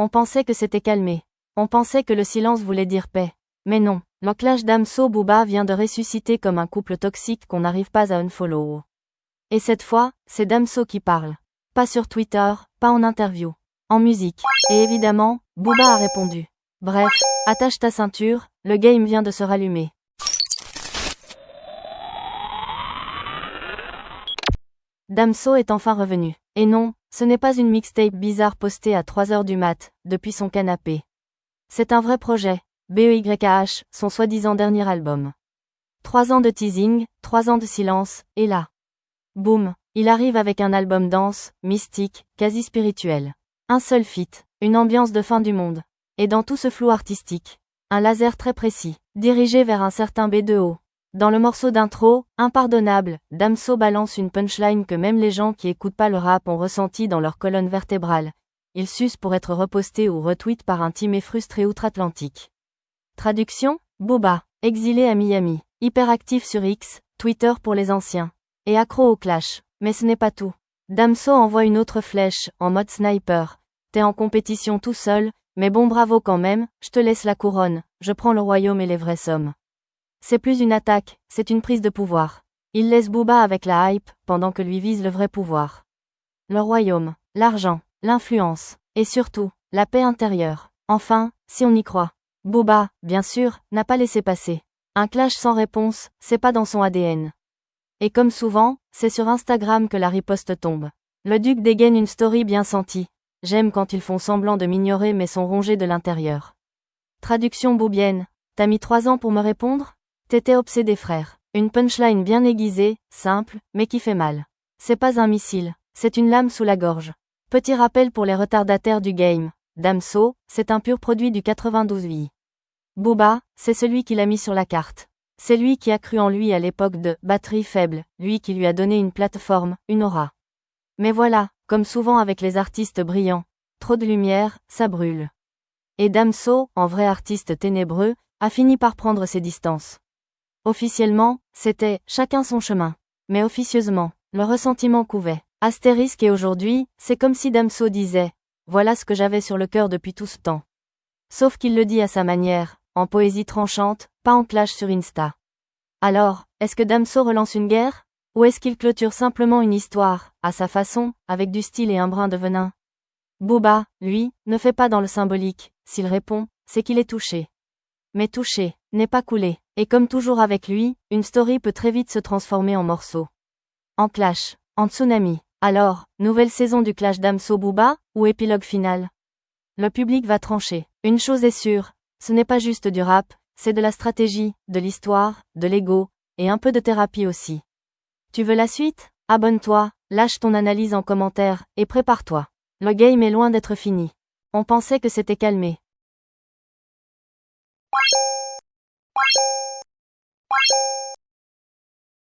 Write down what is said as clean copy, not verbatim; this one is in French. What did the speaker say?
On pensait que c'était calmé. On pensait que le silence voulait dire paix. Mais non, le clash Damso-Booba vient de ressusciter comme un couple toxique qu'on n'arrive pas à unfollow. Et cette fois, c'est Damso qui parle. Pas sur Twitter, pas en interview. En musique. Et évidemment, Booba a répondu. Bref, attache ta ceinture, le game vient de se rallumer. Damso est enfin revenu. Et non, ce n'est pas une mixtape bizarre postée à 3h du mat, depuis son canapé. C'est un vrai projet, BEYH, son soi-disant dernier album. 3 ans de teasing, 3 ans de silence, et là. Boum, il arrive avec un album dense, mystique, quasi spirituel. Un seul feat, une ambiance de fin du monde. Et dans tout ce flou artistique, un laser très précis, dirigé vers un certain B2O. Dans le morceau d'intro, Impardonnable, Damso balance une punchline que même les gens qui écoutent pas le rap ont ressenti dans leur colonne vertébrale. Il suce pour être reposté ou retweet par un team frustré outre-Atlantique. Traduction, Booba, exilé à Miami, hyperactif sur X, Twitter pour les anciens. Et accro au clash. Mais ce n'est pas tout. Damso envoie une autre flèche, en mode sniper. T'es en compétition tout seul, mais bon bravo quand même, je te laisse la couronne, je prends le royaume et les vraies sommes. C'est plus une attaque, c'est une prise de pouvoir. Il laisse Booba avec la hype, pendant que lui vise le vrai pouvoir. Le royaume, l'argent, l'influence, et surtout, la paix intérieure. Enfin, si on y croit. Booba, bien sûr, n'a pas laissé passer. Un clash sans réponse, c'est pas dans son ADN. Et comme souvent, c'est sur Instagram que la riposte tombe. Le duc dégaine une story bien sentie. J'aime quand ils font semblant de m'ignorer mais sont rongés de l'intérieur. Traduction boobienne. T'as mis 3 ans pour me répondre? T'étais obsédé frère. Une punchline bien aiguisée, simple, mais qui fait mal. C'est pas un missile, c'est une lame sous la gorge. Petit rappel pour les retardataires du game. Damso, c'est un pur produit du 92 Booba, c'est celui qui l'a mis sur la carte. C'est lui qui a cru en lui à l'époque de « batterie faible », lui qui lui a donné une plateforme, une aura. Mais voilà, comme souvent avec les artistes brillants, trop de lumière, ça brûle. Et Damso, en vrai artiste ténébreux, a fini par prendre ses distances. Officiellement, c'était « chacun son chemin ». Mais officieusement, le ressentiment couvait. Astérisque et aujourd'hui, c'est comme si Damso disait « voilà ce que j'avais sur le cœur depuis tout ce temps ». Sauf qu'il le dit à sa manière, en poésie tranchante, pas en clash sur Insta. Alors, est-ce que Damso relance une guerre? Ou est-ce qu'il clôture simplement une histoire, à sa façon, avec du style et un brin de venin? Booba, lui, ne fait pas dans le symbolique, s'il répond, c'est qu'il est touché. Mais touché, n'est pas coulé, et comme toujours avec lui, une story peut très vite se transformer en morceau. En clash, en tsunami. Alors, nouvelle saison du clash Damso-Booba, ou épilogue final? Le public va trancher. Une chose est sûre, ce n'est pas juste du rap, c'est de la stratégie, de l'histoire, de l'ego, et un peu de thérapie aussi. Tu veux la suite? Abonne-toi, lâche ton analyse en commentaire, et prépare-toi. Le game est loin d'être fini. On pensait que c'était calmé.